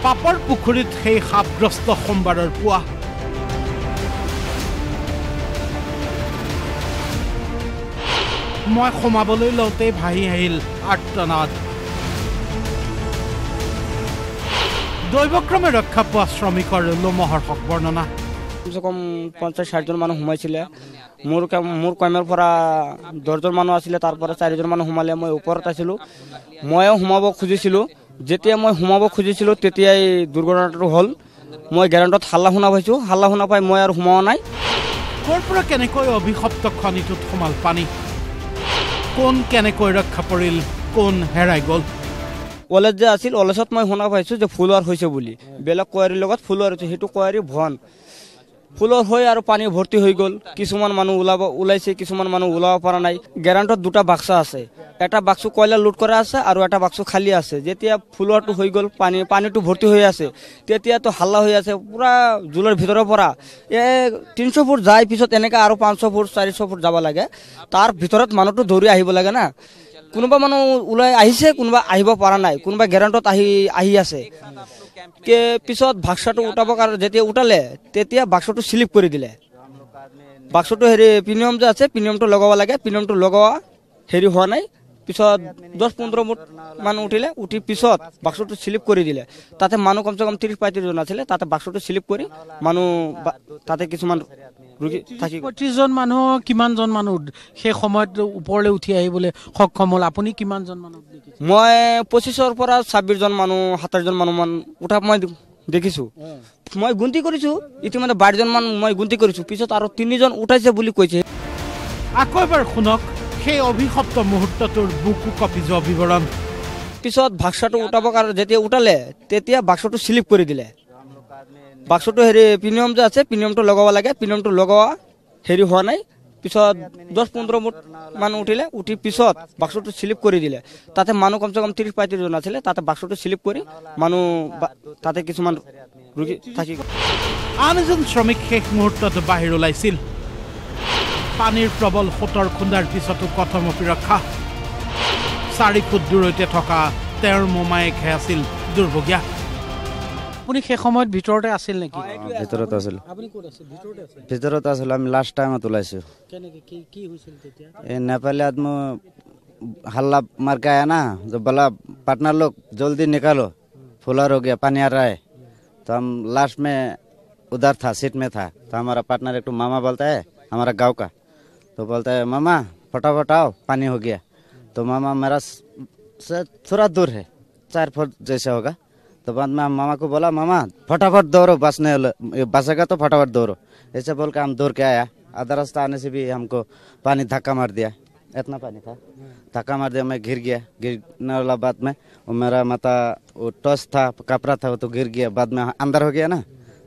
পাপৰ পুখুৰীত সেই সাপগ্ৰস্ত সোমবাৰৰ পুৱা মই সোমাবলৈ লওঁতে ভাহি আহিল আৰ্তনাদ দৈৱক্ৰমে ৰক্ষা পোৱা শ্ৰমিকৰ লোমহৰ্ষক বৰ্ণনা কম 50-60 জন মানুহ সোমাইছিলে মোৰ কৰ্মৰ পৰা 10 জন মানুহ আছিলে তাৰ পৰা 4 জন মানুহ সোমালে মই ওপৰত আছিলো ময়ও সোমাব খুজিছিলো যেতিয়া মই সোমাব খুজিছিলো তেতিয়াই দুৰ্ঘটনাটো হ'ল মই গ্যাৰাণ্টত হাল্লা শুনা পাই মই আৰু সোমাৱা নাই ক'ৰ পৰা কেনেকৈ অভিশপ্ত খনিটোত সোমাল পানী কোন কেনেকৈ ৰক্ষা পৰিল কোন হেৰাই গ'ল ওলেজ যে আছিল ওলেজত মই শুনা পাইছো যে ফুলৰ হৈছে বুলি বেলেগ কোৱাৰীৰ লগত ফুলৰ হৈছে হেতু কোৱাৰী ভন ফুলৰ হৈ আৰু পানী ভৰ্তি হৈ গ'ল কিছুমান মানুহ ওলাইছে কিছুমান মানুহ ওলাব পৰা নাই গ্যাৰাণ্টত দুটা বাক্সা আছে এটা বাক্স কয়লা লুট কৰা আছে আৰু এটা বাক্স খালি আছে যেতিয়া ফুলৰটো হৈ গ'ল পানীটো ভৰ্তি হৈ আছে তেতিয়াতো হাল্লা হৈ আছে পুৰা জুলৰ ভিতৰৰ পৰা 300 ফুট যায় পিছত এনেকা আৰু 500 ফুট 400 ফুট যাব লাগে তাৰ ভিতৰত মানুহটো দৌৰি আহিব লাগে না কোনোবা মানুহ ওলাই আহিছে কোনোবা আহিব পৰা নাই কোনোবা গ্যাৰাণ্টত আহি আছে কে পিছত বাক্সটো উঠাব কাৰণে যেতিয়া উঠালে তেতিয়া বাক্সটো স্লিপ কৰি দিলে বাক্সটো হেৰি প্ৰিমিয়াম যে আছে প্ৰিমিয়ামটো লগাব লাগে প্ৰিমিয়ামটো লগোৱা হেৰি হোৱা নাই পিছত 10-15 ফুট মানুহ উঠি পিছত বাক্সটো স্লিপ কৰি দিলে তাতে মানুহ কমসে কম 30-35 জন আছিল তাতে বাক্সটো স্লিপ কৰি মানুহ তাতে কিছুমান ৰুগী থাকি 25 জন মানুহ কিমান জন মানুহ সেই সময়ত ওপৰলৈ উঠি আহিবলৈ সক্ষম হ'ল আপুনি কিমান জন মানুহ দেখিছে মই 25 পৰা 26 জন মানুহ 27 জন মানুহ উঠা মই দেখিছো মই গুন্তি কৰিছো ইতিমধ্যে 12 জন মানুহ মই গুন্তি কৰিছো পিছত আৰু 3 জন উঠাইছে বুলি কৈছে আকৌ এবাৰ শুনক সেই অভিশপ্ত মুহূৰ্তটোৰ বুকু কপি যোৱা বিৱৰণ পিছত বাক্সটো উঠাব কাৰণে যেতিয়া উঠালে তেতিয়া বাক্সটো স্লিপ কৰি দিলে বাক্সটো হেৰি প্ৰিমিয়াম যে আছে প্ৰিমিয়ামটো লগাব লাগে প্ৰিমিয়ামটো লগোৱা হেৰি হোৱা নাই পিছত 10-15 ফুট মানুহ উঠি পিছত বাক্সটো স্লিপ কৰি দিলে তাতে মানুহ কমসে কম 30-35 জন আছিল তাতে বাক্সটো স্লিপ কৰি মানুহ তাতে কিছুমান ৰুগী থাকি আন এজন শ্ৰমিক শেষ মুহূৰ্তত বাহিৰ ওলাইছিল পানীৰ প্ৰবল সোঁতৰ খুন্দাৰ পিছতো কথমপি ৰক্ষা 4 ফুট দূৰৈতে থকা তেওঁৰ মোমায়েকহে আছিল দুৰ্ভগীয়া আপুনি সেই সময়ত ভিতৰতে আছিল নেকি ভিতৰত আছিল আপুনি ক'ত আছিল ভিতৰতে আছিল ভিতৰত আছিল আমি লাষ্ট টাইমত ওলাইছো কেনেকৈ কি হৈছিল তেতিয়া এই নেপালী आदमी हल्ला मार के आया ना जो बोला पार्टनर लोग जल्दी निकालो फुलर हो गया पानी आ रहा है तो हम लास्ट में उधर था सीट में था तो हमारा पार्टनर एक मामा बोलता है हमारा गांव का तो बोलता है मामा फटाफट आओ पानी हो गया तो मामा मेरा से थोड़ा दूर है 4 फुट जैसा होगा तो बाद में मामा को बोला मामा फटाफट दौड़ो बसेगा तो फटाफट दौड़ो ऐसे बोल के हम दौड़ के आया आधा रास्ता आने से भी हमको पानी धक्का मार दिया इतना पानी था धक्का मार दिया मैं गिरने वाला बाद में वो मेरा माता वो टॉस था कपड़ा था वो तो गिर गया बाद में अंदर हो गया ना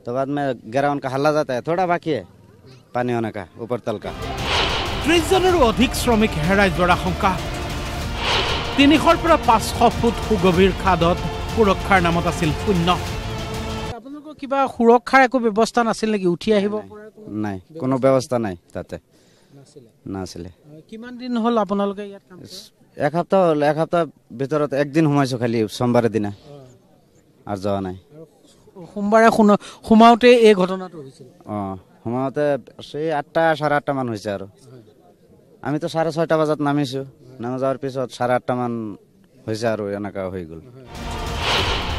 तो बाद में ग्राउंड का हल्ला जाता है थोड़ा बाकी है पानी होने का ऊपर तल का 30 জনেৰো অধিক শ্ৰমিক হেৰাই যোৱাৰ আশংকা 300 পৰা 500 ফুট সুগভীৰ খাদত সুৰক্ষাৰ নামত আছিল শূন্য আপোনালোকৰ কিবা সুৰক্ষাৰ একো ব্যৱস্থা নাছিল নেকি উঠি আহিব নাই কোনো ব্যৱস্থা নাই তাতে নাছিলে কিমান দিন হ'ল আপোনালোকে ইয়াত কাম কৰে এক সপ্তাহ ভিতৰত একদিন সোমাইছো খালি সোমবাৰৰ দিনা আৰু যোৱা নাই সোমবাৰে সোমাওতে এই ঘটনাটো হৈছিল সোমাওতে সেই 8:30 মান হৈছে আৰু আমি তো 6:30 বজাত নামিছো নামা যাওয়াৰ পিছত 8:30 মান হৈছে আৰু এনেকা হৈ গ'ল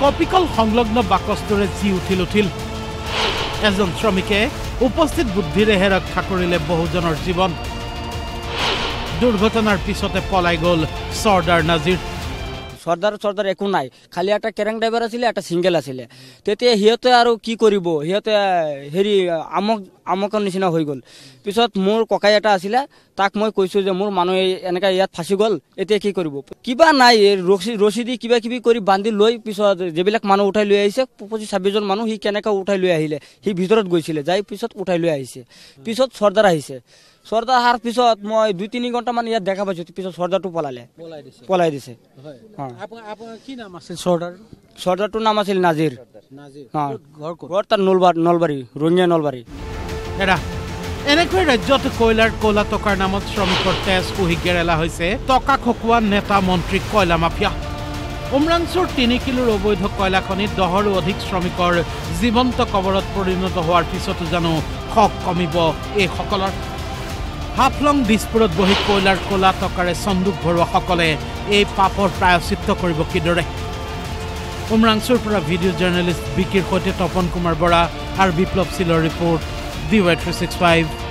কপিকল সংলগ্ন বাকস্তৰে জি উঠিল এজন শ্ৰমিকে উপস্থিত বুদ্ধিৰেহে ৰক্ষা কৰিলে বহুজনৰ জীৱন দুৰ্ঘটনাৰ পিছতে পলাই গ'ল সৰ্দাৰ নাজিৰ সৰ্দাৰ একো নাই খালি একটা কেৰাং ড্ৰাইভাৰ আছিলে একটা সিঙ্গেল আছিলে তেতিয়া হিয়তে আৰু কি কৰিব হিয়তে হেৰি আমকৰ নিচিনা হৈ গ'ল পিছত মোৰ ককাই এটা আছিলে তাক মই কৈছো যে মোৰ মানুহ এনেকা ইয়াত ফাঁসি গ'ল এতিয়া কি কৰিব কিবা নাই ৰছী কিবা কিবি কৰি বান্ধি লৈ পিছত যেবিলাক মানুহ উঠাই লৈ আহিছে 25-26 জন মানুহ হি কেনেকা উঠাই লৈ আহিলে হি ভিতৰত গৈছিলে যাই পিছত উঠাই লৈ আহিছে পিছত সর্দার আহিছে সর্দার হার পিছত মই 2-3 ঘন্টা মান ইয়াত দেখা পাইছো পিছত সর্দারটো পলাই দিছে আপোনাৰ কি নাম আছিল সৰ্দাৰটোৰ নাম আছিল নাজিৰ ঘৰ তাৰ নলবাৰী ৰঙিয়া নলবাৰী এৰা এনেকৈ ৰাজ্যত কয়লাৰ কলা টকাৰ নামত শ্ৰমিকৰ তেজ কুহি গেৰেলা হৈছে টকা খকুৱা নেতা মন্ত্ৰী কয়লা মাফিয়া উমৰাংচুৰ 3 কিলোৰ অবৈধ কয়লা খনিত 10ৰো অধিক শ্ৰমিকৰ জীৱন্ত কবৰত পৰিণত হোৱাৰ পিছতো জানো খক কমিব এইসকলৰ হাফলং দিছপুৰত বহি কয়লাৰ কলা টকাৰে চন্দুক ভৰুৱাসকলে এই পাপৰ প্ৰায়শ্চিত্ত কৰিব কিদৰে উমৰাংচুৰ পৰা ভিডিঅ' জাৰ্নেলিষ্ট বিকিৰ সৈতে তপন কুমাৰ বৰা আৰু বিপ্লৱ চিলৰ ৰিপৰ্ট DY365